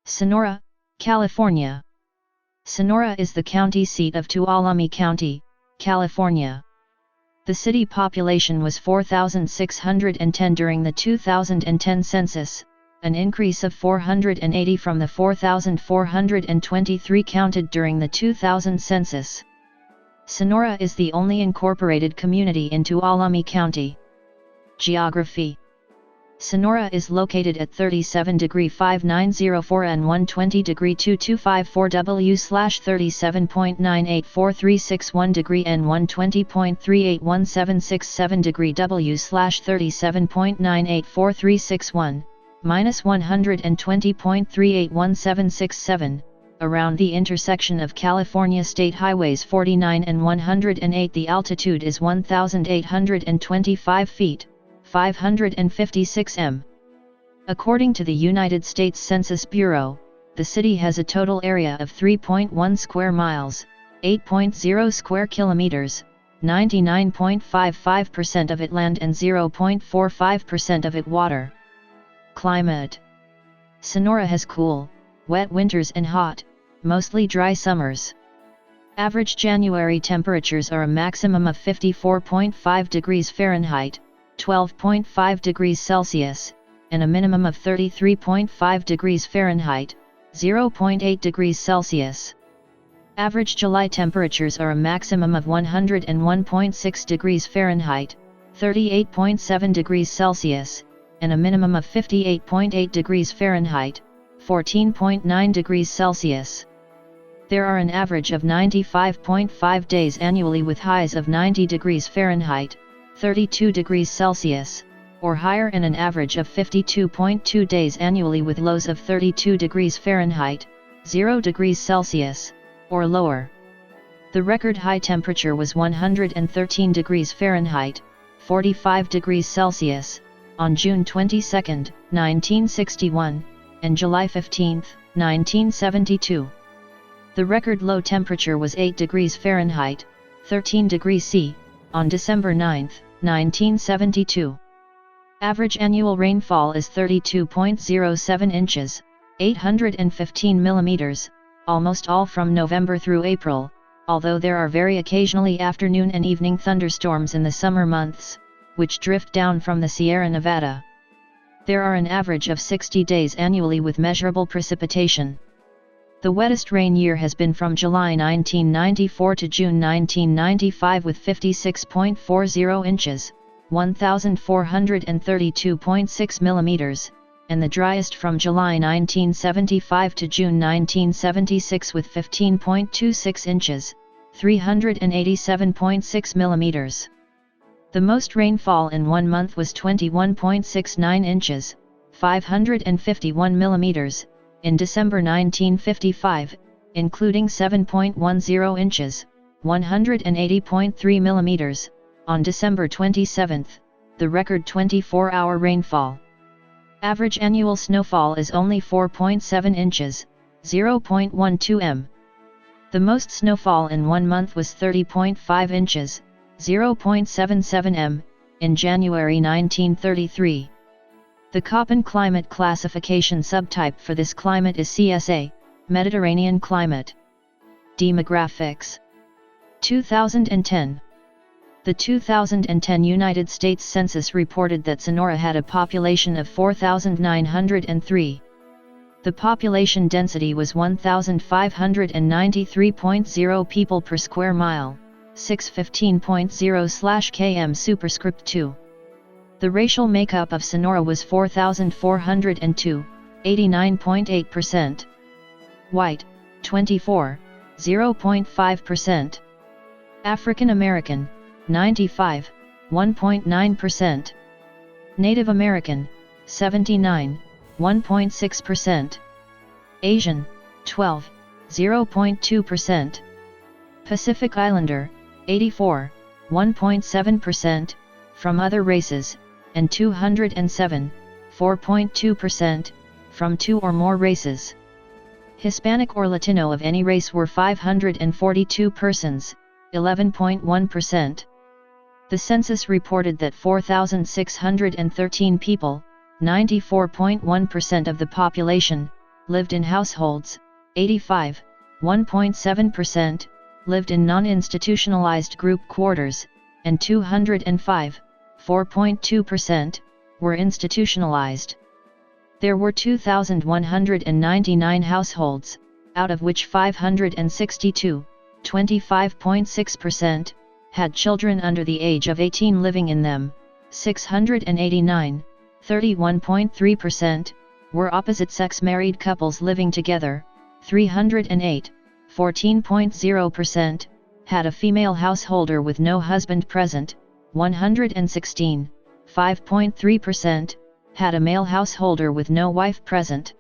Sonora, California. Sonora is the county seat of Tuolumne County, California. The city population was 4,610 during the 2010 census, an increase of 480 from the 4,423 counted during the 2000 census. Sonora is the only incorporated community in Tuolumne County. Geography. Sonora is located at 37°5904 and 120°2254 W/37.984361° and 120.381767° W/37.984361, -120.381767, around the intersection of California State Highways 49 and 108. The altitude is 1,825 feet. 556 m. According to the United States Census Bureau, the city has a total area of 3.1 square miles, 8.0 square kilometers, 99.55% of it land and 0.45% of it water. Climate. Sonora has cool, wet winters and hot, mostly dry summers. Average January temperatures are a maximum of 54.5 degrees Fahrenheit, 12.5 degrees Celsius, and a minimum of 33.5 degrees Fahrenheit, 0.8 degrees Celsius. Average July temperatures are a maximum of 101.6 degrees Fahrenheit, 38.7 degrees Celsius, and a minimum of 58.8 degrees Fahrenheit, 14.9 degrees Celsius. There are an average of 95.5 days annually with highs of 90 degrees Fahrenheit, 32 degrees Celsius, or higher, and an average of 52.2 days annually with lows of 32 degrees Fahrenheit, 0 degrees Celsius, or lower. The record high temperature was 113 degrees Fahrenheit, 45 degrees Celsius, on June 22, 1961, and July 15, 1972. The record low temperature was 8 degrees Fahrenheit, 13 degrees C, on December 9, 1972. Average annual rainfall is 32.07 inches, 815 millimeters, almost all from November through April, although there are very occasionally afternoon and evening thunderstorms in the summer months, which drift down from the Sierra Nevada. There are an average of 60 days annually with measurable precipitation. The wettest rain year has been from July 1994 to June 1995 with 56.40 inches, 1,432.6 millimeters, and the driest from July 1975 to June 1976 with 15.26 inches, 387.6 millimeters. The most rainfall in one month was 21.69 inches, 551 millimeters, in December 1955, including 7.10 inches, 180.3 millimeters, on December 27, the record 24-hour rainfall. Average annual snowfall is only 4.7 inches, 0.12 m. The most snowfall in one month was 30.5 inches, 0.77 m, in January 1933. The Köppen climate classification subtype for this climate is CSA, Mediterranean climate. Demographics. 2010. The 2010 United States Census reported that Sonora had a population of 4,903. The population density was 1,593.0 people per square mile, 615.0/km superscript 2. The racial makeup of Sonora was 4,402, 89.8%. White, 24, 0.5%. African American, 95, 1.9%. Native American, 79, 1.6%. Asian, 12, 0.2%. Pacific Islander, 84, 1.7%, from other races, and 207, 4.2%, from two or more races. Hispanic or Latino of any race were 542 persons, 11.1%. The census reported that 4,613 people, 94.1% of the population, lived in households, 85, 1.7%, lived in non-institutionalized group quarters, and 205, 4.2%, were institutionalized. There were 2,199 households, out of which 562, 25.6%, had children under the age of 18 living in them, 689, 31.3%, were opposite-sex married couples living together, 308, 14.0%, had a female householder with no husband present, 116, 5.3%, had a male householder with no wife present.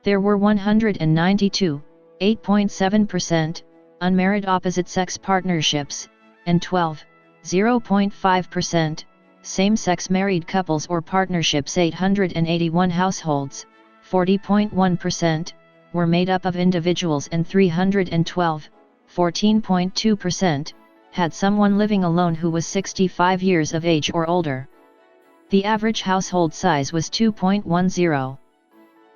There were 192, 8.7%, unmarried opposite-sex partnerships, and 12, 0.5%, same-sex married couples or partnerships. 881 households, 40.1%, were made up of individuals, and 312, 14.2%, had someone living alone who was 65 years of age or older. The average household size was 2.10.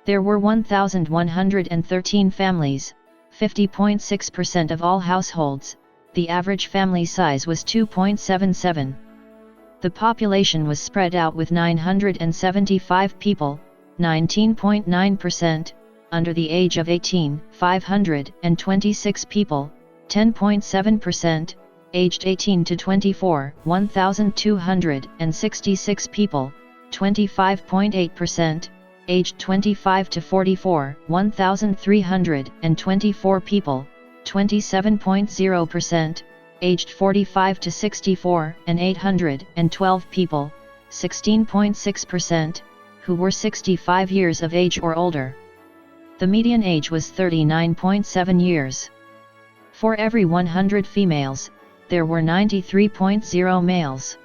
There were 1,113 families, 50.6% of all households. The average family size was 2.77. The population was spread out with 975 people, 19.9%, under the age of 18, 526 people, 10.7%, aged 18 to 24, 1,266 people, 25.8%, aged 25 to 44, 1,324 people, 27.0%, aged 45 to 64, and 812 people, 16.6%, who were 65 years of age or older. The median age was 39.7 years. For every 100 females, there were 93.0 males.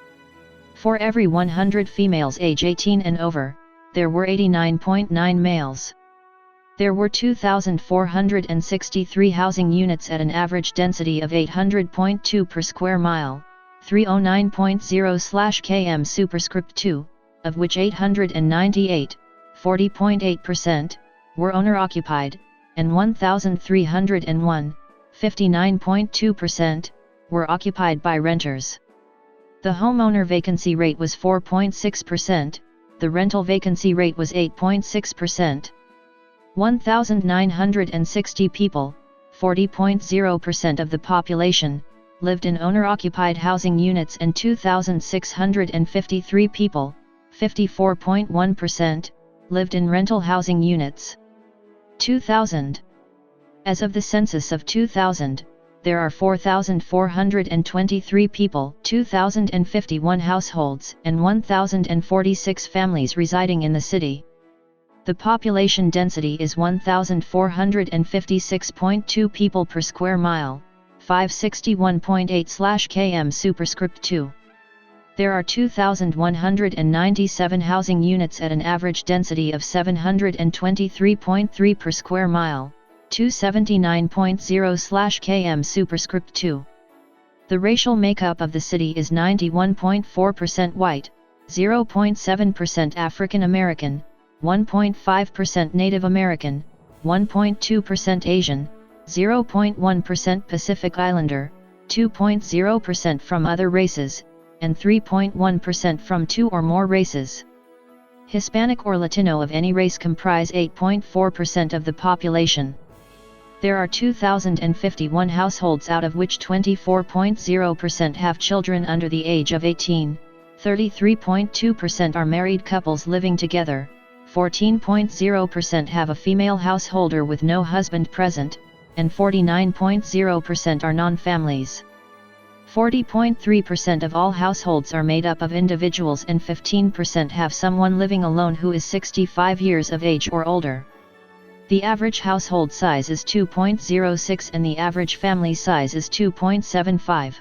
For every 100 females age 18 and over, there were 89.9 males. There were 2,463 housing units at an average density of 800.2 per square mile, 309.0/km superscript 2, of which 898, 40.8%, were owner-occupied, and 1,301, 59.2%, were occupied by renters. The homeowner vacancy rate was 4.6%, the rental vacancy rate was 8.6%. 1,960 people, 40.0% of the population, lived in owner-occupied housing units, and 2,653 people, 54.1%, lived in rental housing units. 2000. As of the census of 2000, there are 4,423 people, 2,051 households, and 1,046 families residing in the city. The population density is 1,456.2 people per square mile, 561.8/km superscript 2. There are 2,197 housing units at an average density of 723.3 per square mile, 279.0/km superscript 2. The racial makeup of the city is 91.4% white, 0.7% African American, 1.5% Native American, 1.2% Asian, 0.1% Pacific Islander, 2.0% from other races, and 3.1% from two or more races. Hispanic or Latino of any race comprise 8.4% of the population. There are 2,051 households, out of which 24.0% have children under the age of 18, 33.2% are married couples living together, 14.0% have a female householder with no husband present, and 49.0% are non-families. 40.3% of all households are made up of individuals, and 15% have someone living alone who is 65 years of age or older. The average household size is 2.06 and the average family size is 2.75.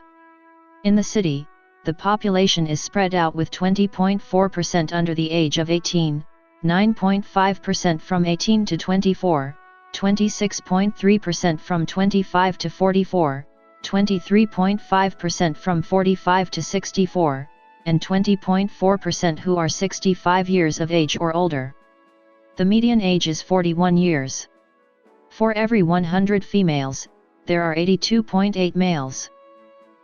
In the city, the population is spread out with 20.4% under the age of 18, 9.5% from 18 to 24, 26.3% from 25 to 44, 23.5% from 45 to 64, and 20.4% who are 65 years of age or older. The median age is 41 years. For every 100 females, there are 82.8 males.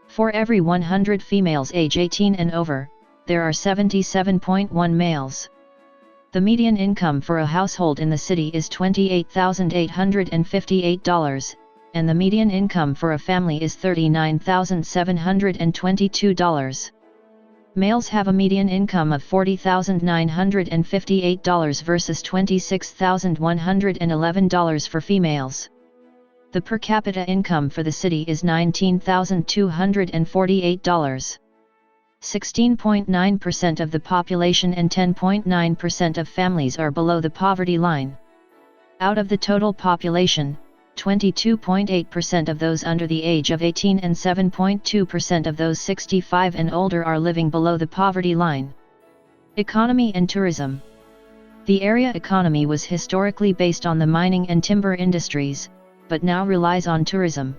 For every 100 females age 18 and over, there are 77.1 males. The median income for a household in the city is $28,858, and the median income for a family is $39,722. Males have a median income of $40,958 versus $26,111 for females. The per capita income for the city is $19,248. 16.9% of the population and 10.9% of families are below the poverty line. Out of the total population, 22.8% of those under the age of 18 and 7.2% of those 65 and older are living below the poverty line. Economy and tourism. The area economy was historically based on the mining and timber industries, but now relies on tourism.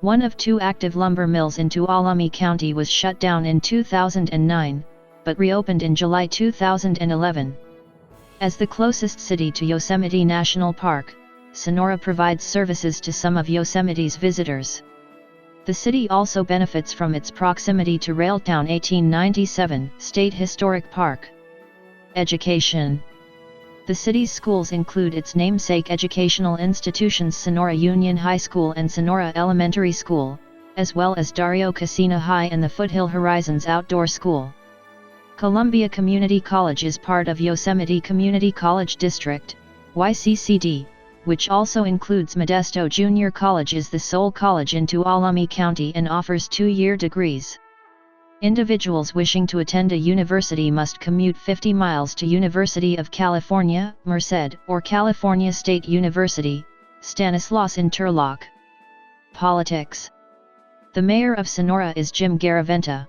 One of two active lumber mills in Tuolumne County was shut down in 2009, but reopened in July 2011. As the closest city to Yosemite National Park, Sonora provides services to some of Yosemite's visitors. The city also benefits from its proximity to Railtown 1897 State Historic Park. Education. The city's schools include its namesake educational institutions Sonora Union High School and Sonora Elementary School, as well as Dario Casina High and the Foothill Horizons Outdoor School. Columbia Community College is part of Yosemite Community College District, YCCD, which also includes Modesto Junior College is the sole college in Tuolumne County and offers 2-year degrees. Individuals wishing to attend a university must commute 50 miles to University of California, Merced, or California State University, Stanislaus in Turlock. Politics. The mayor of Sonora is Jim Garaventa.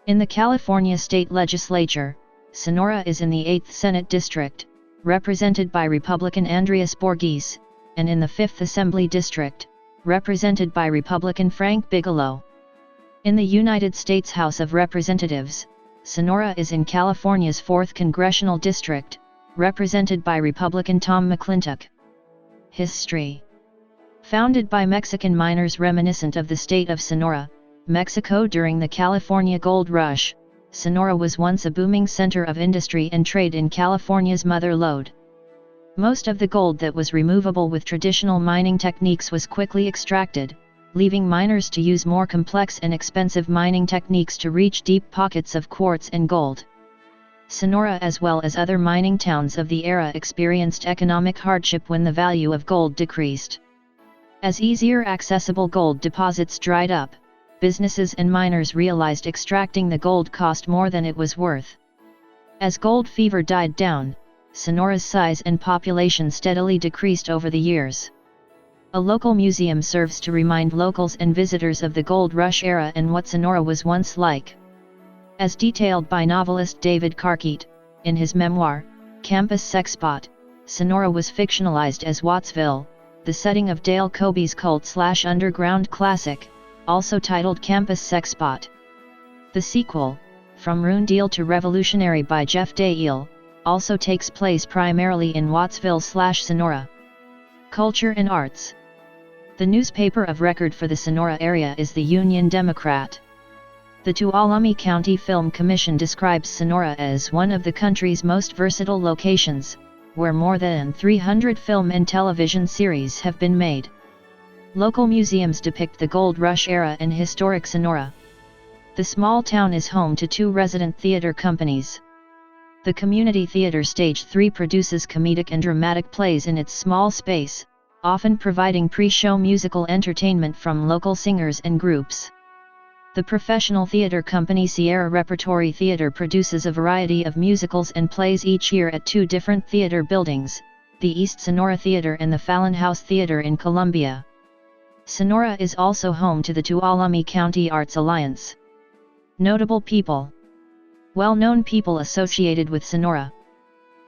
In the California State Legislature, Sonora is in the 8th Senate District, represented by Republican Andreas Borges, and in the 5th Assembly District, represented by Republican Frank Bigelow. In the United States House of Representatives, Sonora is in California's 4th Congressional District, represented by Republican Tom McClintock. History. Founded by Mexican miners reminiscent of the state of Sonora, Mexico during the California Gold Rush, Sonora was once a booming center of industry and trade in California's mother lode. Most of the gold that was removable with traditional mining techniques was quickly extracted, leaving miners to use more complex and expensive mining techniques to reach deep pockets of quartz and gold. Sonora as well as other mining towns of the era experienced economic hardship when the value of gold decreased. As easier accessible gold deposits dried up, businesses and miners realized extracting the gold cost more than it was worth. As gold fever died down, Sonora's size and population steadily decreased over the years. A local museum serves to remind locals and visitors of the gold rush era and what Sonora was once like. As detailed by novelist David Carkeet, in his memoir, Campus Sexspot, Sonora was fictionalized as Wattsville, the setting of Dale Kobe's cult/underground classic, also titled Campus Sexspot. The sequel, From Rune to Revolutionary by Jeff Dale, also takes place primarily in Wattsville/Sonora. Culture and arts. The newspaper of record for the Sonora area is the Union Democrat. The Tuolumne County Film Commission describes Sonora as one of the country's most versatile locations, where more than 300 film and television series have been made. Local museums depict the Gold Rush era and historic Sonora. The small town is home to 2 resident theater companies. The Community Theater Stage 3 produces comedic and dramatic plays in its small space, often providing pre-show musical entertainment from local singers and groups. The professional theater company Sierra Repertory Theater produces a variety of musicals and plays each year at 2 different theater buildings, the East Sonora Theater and the Fallon House Theater in Columbia. Sonora is also home to the Tuolumne County Arts Alliance. Notable people. Well-known people associated with Sonora.